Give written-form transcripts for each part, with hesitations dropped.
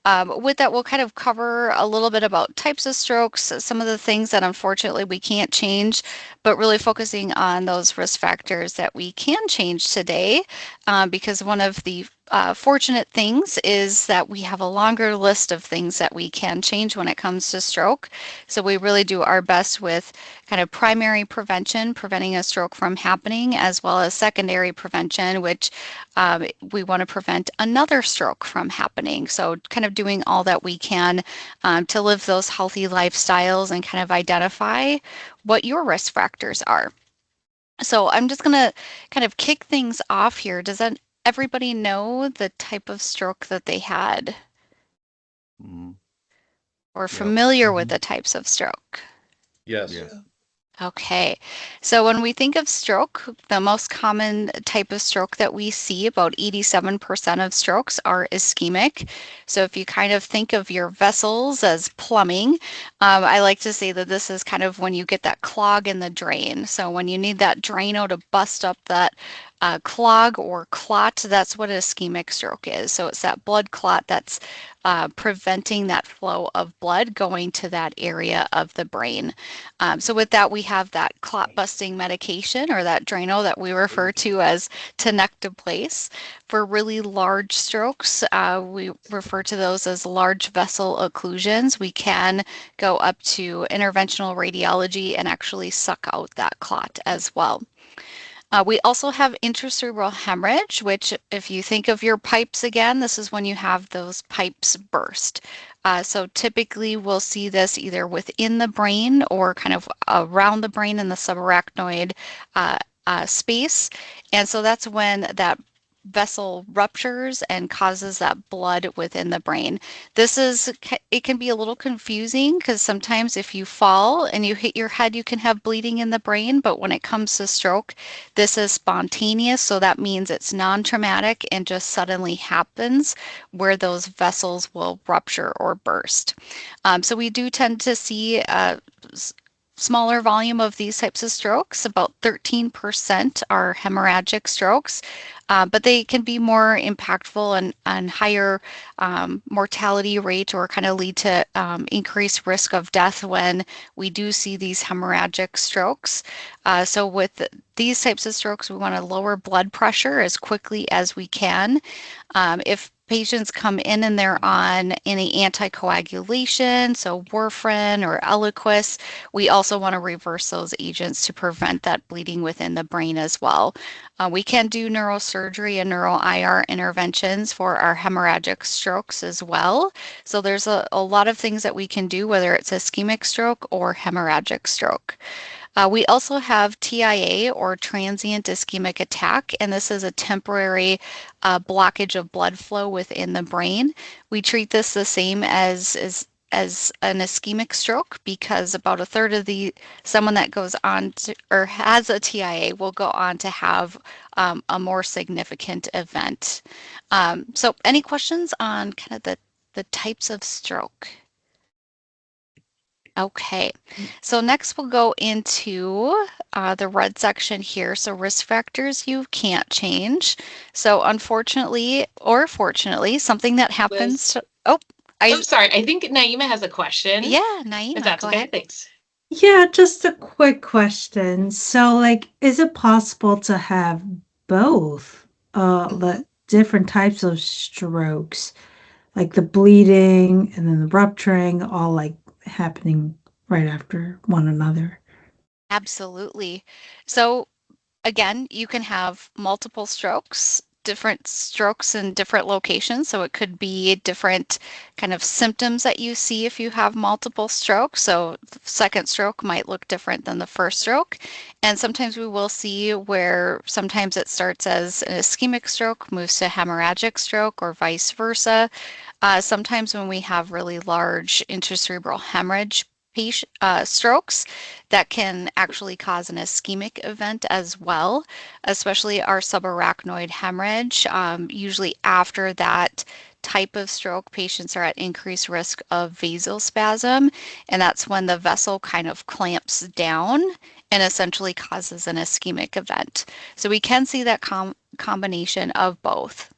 With that, we'll kind of cover a little bit about types of strokes, some of the things that unfortunately we can't change, but really focusing on those risk factors that we can change today. Because one of the fortunate things is that we have a longer list of things that we can change when it comes to stroke. So we really do our best with kind of primary prevention, preventing a stroke from happening, as well as secondary prevention, which we want to prevent another stroke from happening. So kind of doing all that we can to live those healthy lifestyles and kind of identify what your risk factors are. So I'm just going to kind of kick things off here. Does that everybody know the type of stroke that they had Mm, or yep. familiar with the types of stroke? Yes. Yes. Okay, so when we think of stroke, the most common type of stroke that we see, about 87% of strokes are ischemic. So if you kind of think of your vessels as plumbing, I like to say that this is kind of when you get that clog in the drain. So when you need that Drano to bust up that clog or clot, that's what ischemic stroke is. So it's that blood clot that's preventing that flow of blood going to that area of the brain. So with that, we have that clot busting medication or that Drano that we refer to as tenecteplase. For really large strokes, we refer to those as large vessel occlusions. We can go up to interventional radiology and actually suck out that clot as well. We also have intracerebral hemorrhage, which if you think of your pipes again, this is when you have those pipes burst. So typically we'll see this either within the brain or kind of around the brain in the subarachnoid space. And so that's when that vessel ruptures and causes that blood within the brain. It can be a little confusing because sometimes if you fall and you hit your head, you can have bleeding in the brain. But when it comes to stroke, this is spontaneous. So that means it's non-traumatic and just suddenly happens where those vessels will rupture or burst. So we do tend to see smaller volume of these types of strokes. About 13% are hemorrhagic strokes, but they can be more impactful and higher mortality rate or kind of lead to increased risk of death when we do see these hemorrhagic strokes. So with these types of strokes, we want to lower blood pressure as quickly as we can. If patients come in and they're on any anticoagulation, so warfarin or Eliquis, we also want to reverse those agents to prevent that bleeding within the brain as well. We can do neurosurgery and neuro IR interventions for our hemorrhagic strokes as well. So there's a lot of things that we can do, whether it's ischemic stroke or hemorrhagic stroke. We also have TIA or transient ischemic attack, and this is a temporary blockage of blood flow within the brain. We treat this the same as an ischemic stroke because about a third of the someone that goes on to or has a TIA will go on to have a more significant event. So any questions on kind of the types of stroke? Okay, so next we'll go into the red section here. So risk factors you can't change. So unfortunately or fortunately, something that happens Liz. to, oh, I'm sorry. I think Naima has a question. yeah, If Naima, that's go okay. ahead. Thanks. Yeah, just a quick question. So, like, is it possible to have both, Mhm. the different types of strokes, like the bleeding and then the rupturing, all like happening right after one another? Absolutely. So again, you can have multiple strokes, different strokes in different locations. So it could be different kind of symptoms that you see if you have multiple strokes. So the second stroke might look different than the first stroke. And sometimes we will see where sometimes it starts as an ischemic stroke, moves to hemorrhagic stroke, or vice versa. Sometimes when we have really large intracerebral hemorrhage strokes, that can actually cause an ischemic event as well, especially our subarachnoid hemorrhage. Usually after that type of stroke, patients are at increased risk of vasospasm, and that's when the vessel kind of clamps down and essentially causes an ischemic event. So we can see that combination of both.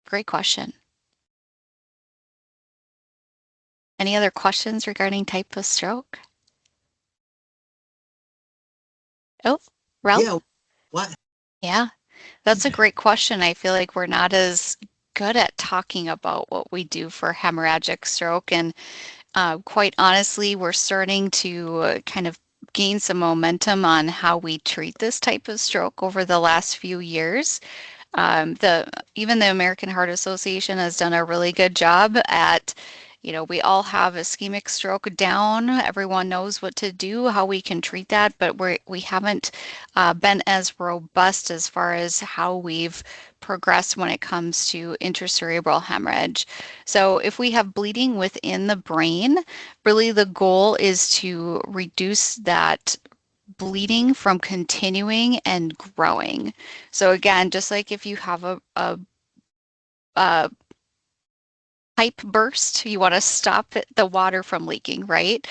Great question. Any other questions regarding type of stroke? Oh, Ralph? Yeah. What? Yeah, that's a great question. I feel like we're not as good at talking about what we do for hemorrhagic stroke. And quite honestly, we're starting to kind of gain some momentum on how we treat this type of stroke over the last few years. Even the American Heart Association has done a really good job at, we all have ischemic stroke down. Everyone knows what to do, how we can treat that, but we haven't been as robust as far as how we've progressed when it comes to intracerebral hemorrhage. So if we have bleeding within the brain, really the goal is to reduce that bleeding from continuing and growing. So again, just like if you have a pipe burst, you want to stop the water from leaking, right?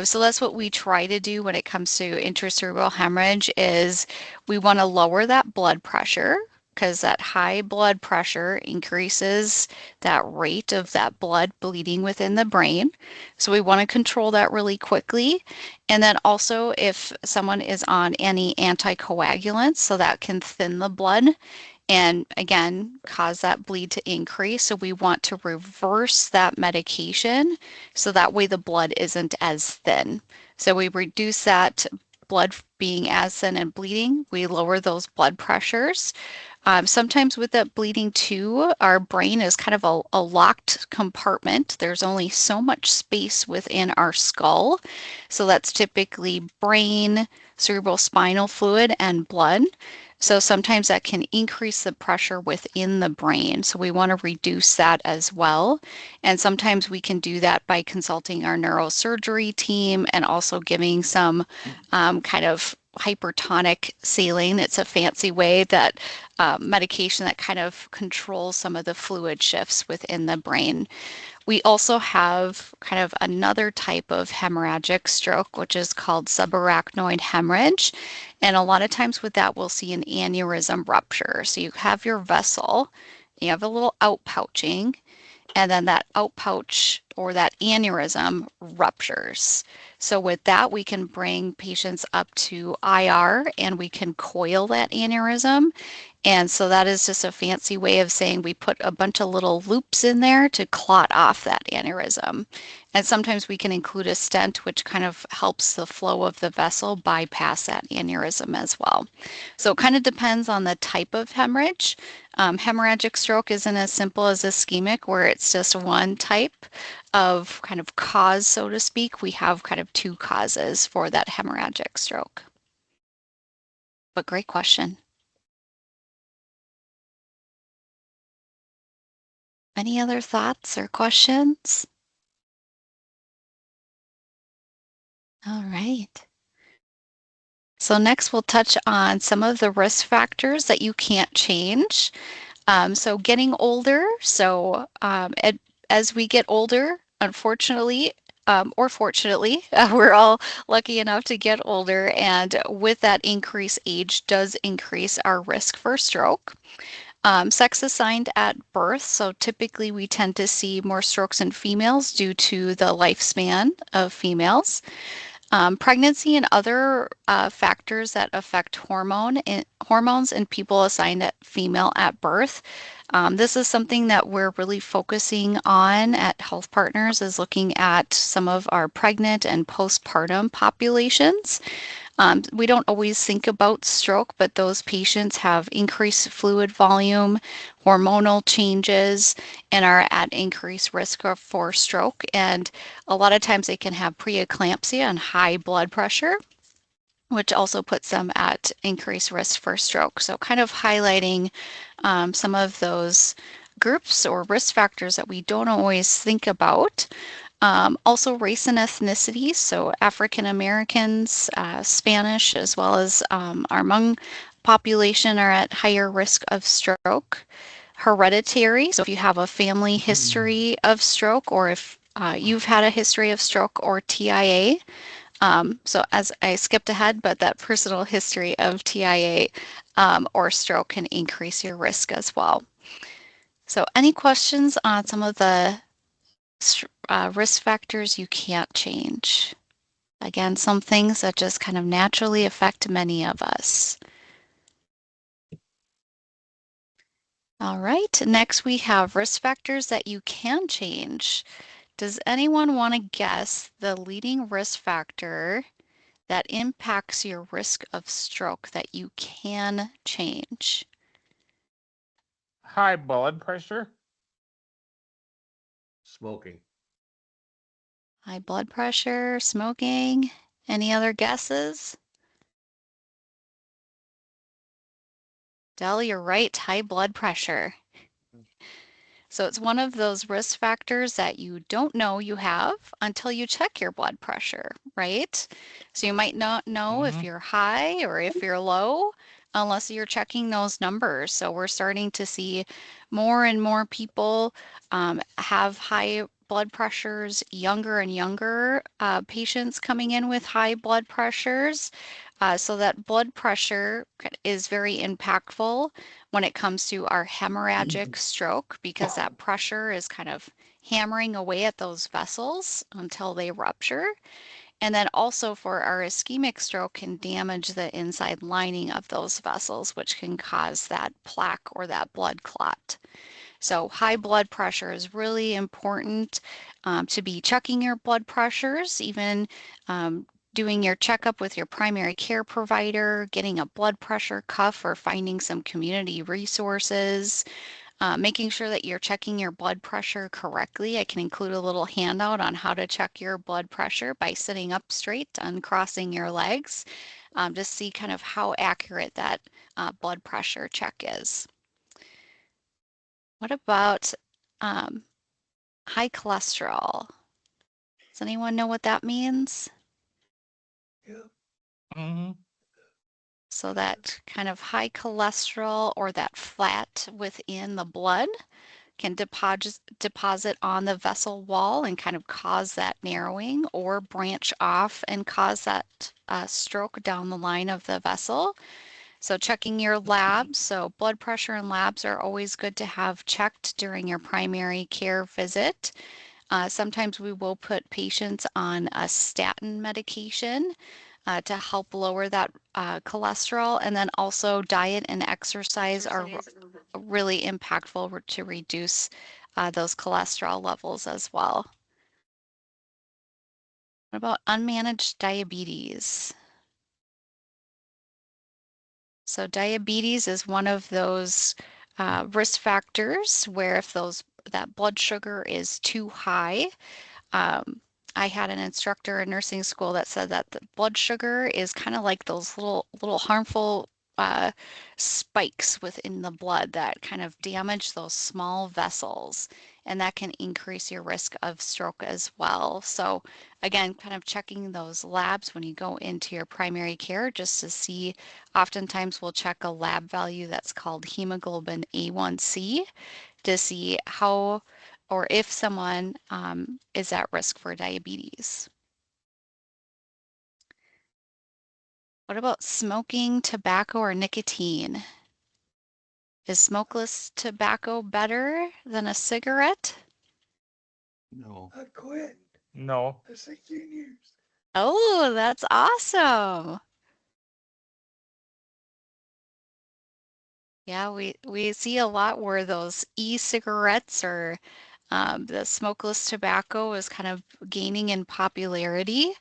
So that's what we try to do when it comes to intracerebral hemorrhage is we want to lower that blood pressure because that high blood pressure increases that rate of that blood bleeding within the brain. So we want to control that really quickly. And then also if someone is on any anticoagulants, so that can thin the blood and again cause that bleed to increase. So we want to reverse that medication so that way the blood isn't as thin. So we reduce that blood being as thin and bleeding. We lower those blood pressures. Sometimes with that bleeding too, our brain is kind of a locked compartment. There's only so much space within our skull. So that's typically brain, cerebral spinal fluid, and blood. So sometimes that can increase the pressure within the brain. So we want to reduce that as well. And sometimes we can do that by consulting our neurosurgery team and also giving some kind of hypertonic saline. It's a fancy way that medication that kind of controls some of the fluid shifts within the brain. We also have kind of another type of hemorrhagic stroke, which is called subarachnoid hemorrhage. And a lot of times with that, we'll see an aneurysm rupture. So you have your vessel, you have a little outpouching, and then that outpouch or that aneurysm ruptures. So with that, we can bring patients up to IR and we can coil that aneurysm. And so that is just a fancy way of saying we put a bunch of little loops in there to clot off that aneurysm. And sometimes we can include a stent, which kind of helps the flow of the vessel bypass that aneurysm as well. So it kind of depends on the type of hemorrhage. Hemorrhagic stroke isn't as simple as ischemic, where it's just one type of kind of cause, so to speak. We have kind of two causes for that hemorrhagic stroke. But great question. Any other thoughts or questions? All right. So next we'll touch on some of the risk factors that you can't change. So getting older. So as we get older, unfortunately, or fortunately, we're all lucky enough to get older. And with that increased age does increase our risk for stroke. Sex assigned at birth. So typically we tend to see more strokes in females due to the lifespan of females. Pregnancy and other factors that affect hormones in people assigned at female at birth. This is something that we're really focusing on at Health Partners is looking at some of our pregnant and postpartum populations. We don't always think about stroke, but those patients have increased fluid volume, hormonal changes, and are at increased risk for stroke. And a lot of times they can have preeclampsia and high blood pressure, which also puts them at increased risk for stroke. So kind of highlighting some of those groups or risk factors that we don't always think about. Also race and ethnicity, so African Americans, Spanish, as well as our Hmong population are at higher risk of stroke. Hereditary, so if you have a family history of stroke or if you've had a history of stroke or TIA. So as I skipped ahead, but that personal history of TIA or stroke can increase your risk as well. So any questions on some of the risk factors you can't change? Again, some things that just kind of naturally affect many of us. All right, next we have risk factors that you can change. Does anyone want to guess the leading risk factor that impacts your risk of stroke that you can change? High blood pressure. Smoking. High blood pressure, smoking. Any other guesses? Del, you're right, high blood pressure. So it's one of those risk factors that you don't know you have until you check your blood pressure, right? So you might not know if you're high or if you're low unless you're checking those numbers. So we're starting to see more and more people have high blood pressures, younger and younger patients coming in with high blood pressures. So that blood pressure is very impactful when it comes to our hemorrhagic stroke because that pressure is kind of hammering away at those vessels until they rupture. And then also for our ischemic stroke can damage the inside lining of those vessels, which can cause that plaque or that blood clot. So high blood pressure is really important to be checking your blood pressures, even doing your checkup with your primary care provider, getting a blood pressure cuff or finding some community resources, making sure that you're checking your blood pressure correctly. I can include a little handout on how to check your blood pressure by sitting up straight, uncrossing your legs, to see kind of how accurate that blood pressure check is. What about high cholesterol? Does anyone know what that means? Mm-hmm. So that kind of high cholesterol or that fat within the blood can deposit on the vessel wall and kind of cause that narrowing or branch off and cause that stroke down the line of the vessel. So checking your labs, so blood pressure and labs are always good to have checked during your primary care visit. Sometimes we will put patients on a statin medication to help lower that cholesterol. And then also diet and exercise are really impactful to reduce those cholesterol levels as well. What about unmanaged diabetes? So diabetes is one of those risk factors where if that blood sugar is too high, um, I had an instructor in nursing school that said that the blood sugar is kind of like those little harmful spikes within the blood that kind of damage those small vessels, and that can increase your risk of stroke as well. So again, kind of checking those labs when you go into your primary care just to see, oftentimes we'll check a lab value that's called hemoglobin A1C to see how or if someone is at risk for diabetes. What about smoking, tobacco, or nicotine? Is smokeless tobacco better than a cigarette? No. I quit. No. For 16 years. Oh, that's awesome. Yeah, we see a lot where those e-cigarettes or the smokeless tobacco is kind of gaining in popularity,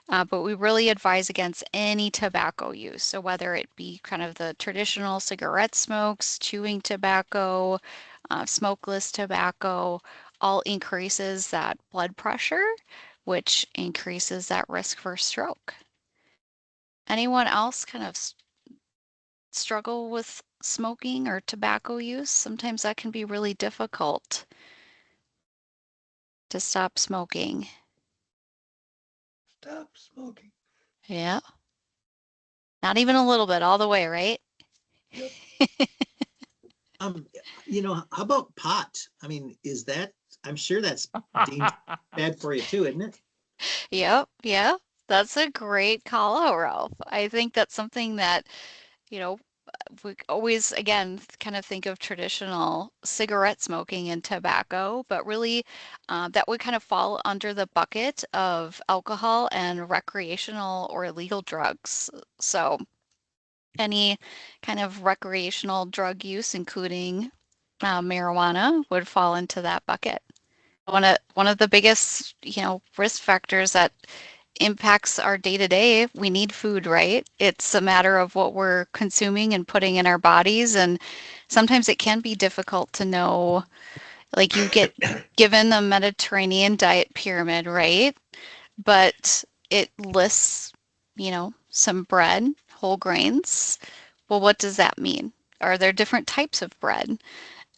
but we really advise against any tobacco use. So whether it be kind of the traditional cigarette smokes, chewing tobacco, smokeless tobacco, all increases that blood pressure, which increases that risk for stroke. Anyone else kind of struggle with smoking or tobacco use? Sometimes that can be really difficult to stop smoking. Stop smoking. Yeah. Not even a little bit, all the way, right? Yep. How about pot? I mean, I'm sure that's bad for you too, isn't it? Yep, yeah. That's a great call out, Ralph. I think that's something that, you know, we always, again, kind of think of traditional cigarette smoking and tobacco, but really that would kind of fall under the bucket of alcohol and recreational or illegal drugs. So any kind of recreational drug use, including marijuana, would fall into that bucket. One of the biggest, risk factors that impacts our day to day. We need food, right? It's a matter of what we're consuming and putting in our bodies. And sometimes it can be difficult to know, like you get given the Mediterranean diet pyramid, right? But it lists, some bread, whole grains. Well, what does that mean? Are there different types of bread?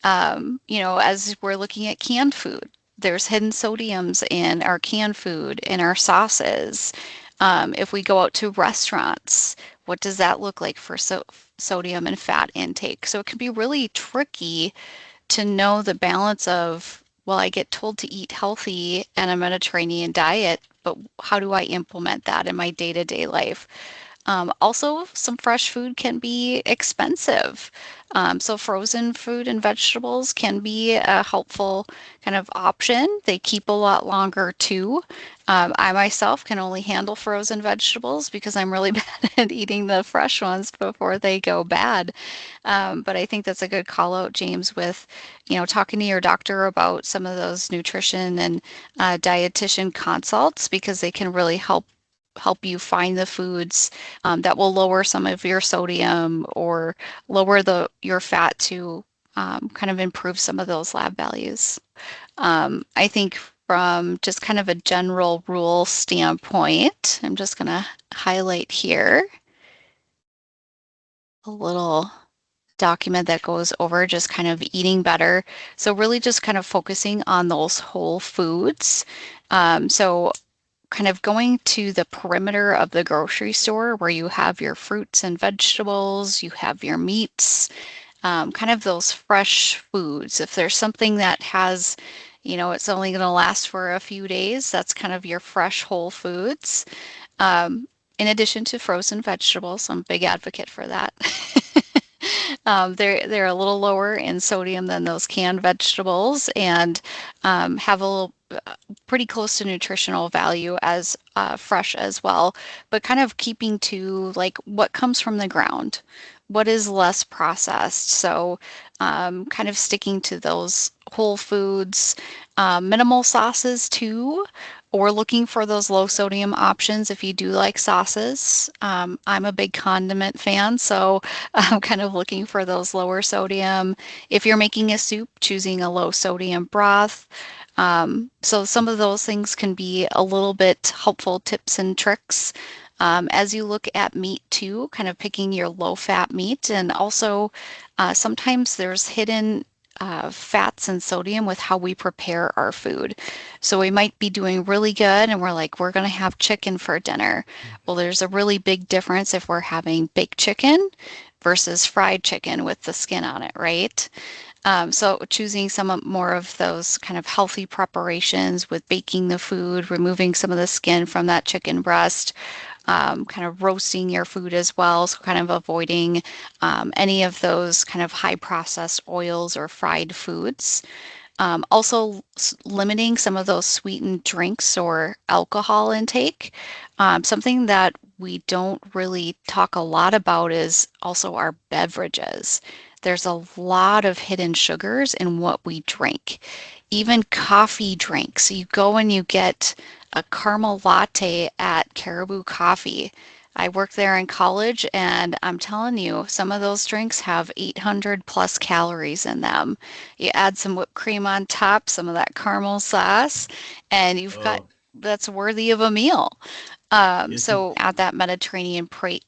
As we're looking at canned food, there's hidden sodiums in our canned food, in our sauces. If we go out to restaurants, what does that look like for sodium and fat intake? So it can be really tricky to know the balance of, well, I get told to eat healthy and a Mediterranean diet, but how do I implement that in my day-to-day life? Also, some fresh food can be expensive. So frozen fruit and vegetables can be a helpful kind of option. They keep a lot longer too. I myself can only handle frozen vegetables because I'm really bad at eating the fresh ones before they go bad. But I think that's a good call out, James, with, talking to your doctor about some of those nutrition and dietitian consults because they can really help you find the foods that will lower some of your sodium or lower your fat to kind of improve some of those lab values. I think from just kind of a general rule standpoint, I'm just going to highlight here a little document that goes over just kind of eating better. So really just kind of focusing on those whole foods. So kind of going to the perimeter of the grocery store where you have your fruits and vegetables, you have your meats, kind of those fresh foods. If there's something that has, it's only going to last for a few days, that's kind of your fresh whole foods. In addition to frozen vegetables, I'm a big advocate for that. They're a little lower in sodium than those canned vegetables and have a little pretty close to nutritional value as fresh as well, but kind of keeping to like what comes from the ground, what is less processed. So kind of sticking to those whole foods, minimal sauces too, or looking for those low sodium options if you do like sauces. I'm a big condiment fan, so I'm kind of looking for those lower sodium. If you're making a soup, choosing a low sodium broth. So some of those things can be a little bit helpful tips and tricks. As you look at meat too, kind of picking your low fat meat, and also sometimes there's hidden fats and sodium with how we prepare our food. So we might be doing really good and we're like, we're going to have chicken for dinner. Well, there's a really big difference if we're having baked chicken versus fried chicken with the skin on it, right? So choosing some more of those kind of healthy preparations with baking the food, removing some of the skin from that chicken breast, kind of roasting your food as well. So kind of avoiding any of those kind of high processed oils or fried foods. Also limiting some of those sweetened drinks or alcohol intake. Something that we don't really talk a lot about is also our beverages. There's a lot of hidden sugars in what we drink. Even coffee drinks. You go and you get a caramel latte at Caribou Coffee. I worked there in college, and I'm telling you, some of those drinks have 800 plus calories in them. You add some whipped cream on top, some of that caramel sauce, and you've got that's worthy of a meal. So add that Mediterranean plate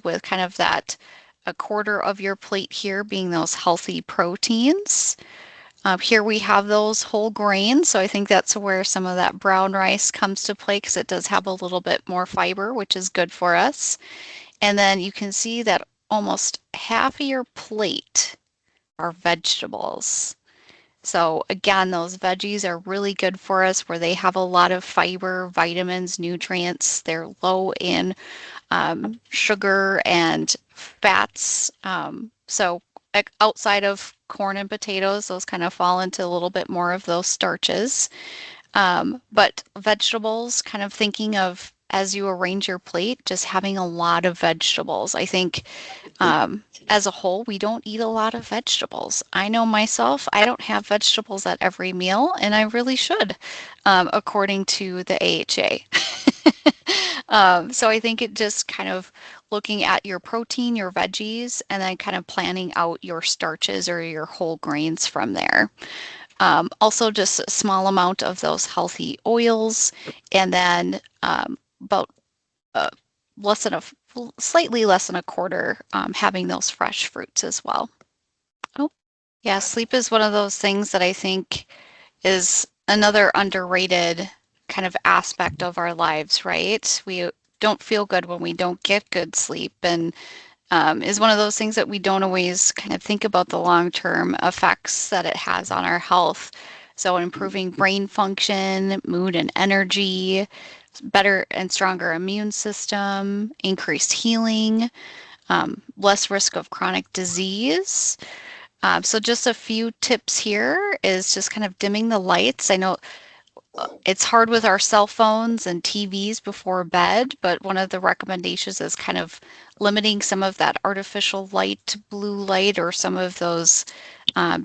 with kind of that a quarter of your plate here being those healthy proteins. Here we have those whole grains, so I think that's where some of that brown rice comes to play because it does have a little bit more fiber, which is good for us. And then you can see that almost half of your plate are vegetables. So again, those veggies are really good for us where they have a lot of fiber, vitamins, nutrients. They're low in sugar and fats. So outside of corn and potatoes, those kind of fall into a little bit more of those starches. But vegetables, kind of thinking of as you arrange your plate, just having a lot of vegetables. I think as a whole, we don't eat a lot of vegetables. I know myself, I don't have vegetables at every meal, and I really should, according to the AHA. So I think it just kind of looking at your protein, your veggies, and then kind of planning out your starches or your whole grains from there. Also, just a small amount of those healthy oils, and then about uh, less than slightly less than a quarter having those fresh fruits as well. Oh, yeah, sleep is one of those things that I think is another underrated kind of aspect of our lives, right? We don't feel good when we don't get good sleep, and is one of those things that we don't always kind of think about the long-term effects that it has on our health. So improving brain function, mood and energy, better and stronger immune system, increased healing, less risk of chronic disease. So just a few tips here is just kind of dimming the lights. I know it's hard with our cell phones and TVs before bed, but one of the recommendations is kind of limiting some of that artificial light, blue light, or some of those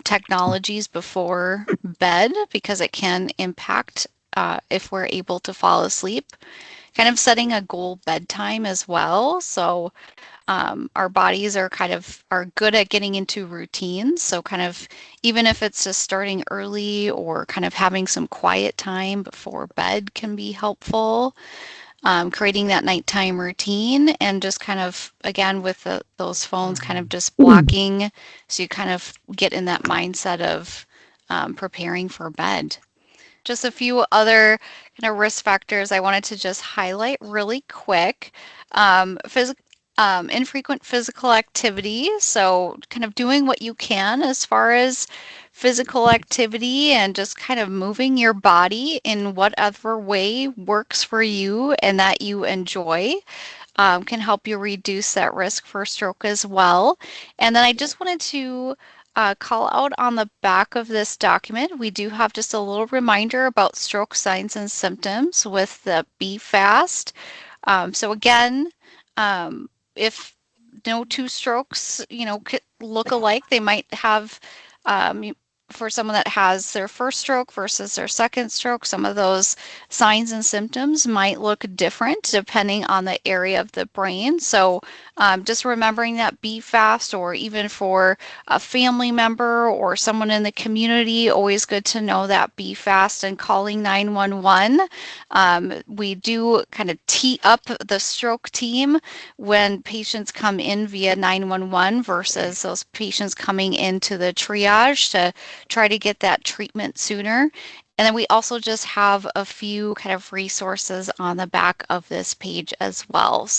technologies before bed because it can impact if we're able to fall asleep. Kind of setting a goal bedtime as well. So our bodies are good at getting into routines. So kind of even if it's just starting early or kind of having some quiet time before bed can be helpful. Creating that nighttime routine and just kind of again with those phones kind of just blocking so you kind of get in that mindset of preparing for bed. Just a few other kind of risk factors I wanted to just highlight really quick. Infrequent physical activity, so kind of doing what you can as far as physical activity and just kind of moving your body in whatever way works for you and that you enjoy. Can help you reduce that risk for stroke as well. And then I just wanted to call out on the back of this document, we do have just a little reminder about stroke signs and symptoms with the Be Fast. So again, if no two strokes, look alike, they might have for someone that has their first stroke versus their second stroke, some of those signs and symptoms might look different depending on the area of the brain. So just remembering that Be Fast, or even for a family member or someone in the community, always good to know that Be Fast and calling 911. We do kind of tee up the stroke team when patients come in via 911 versus those patients coming into the triage to try to get that treatment sooner. And then we also just have a few kind of resources on the back of this page as well. So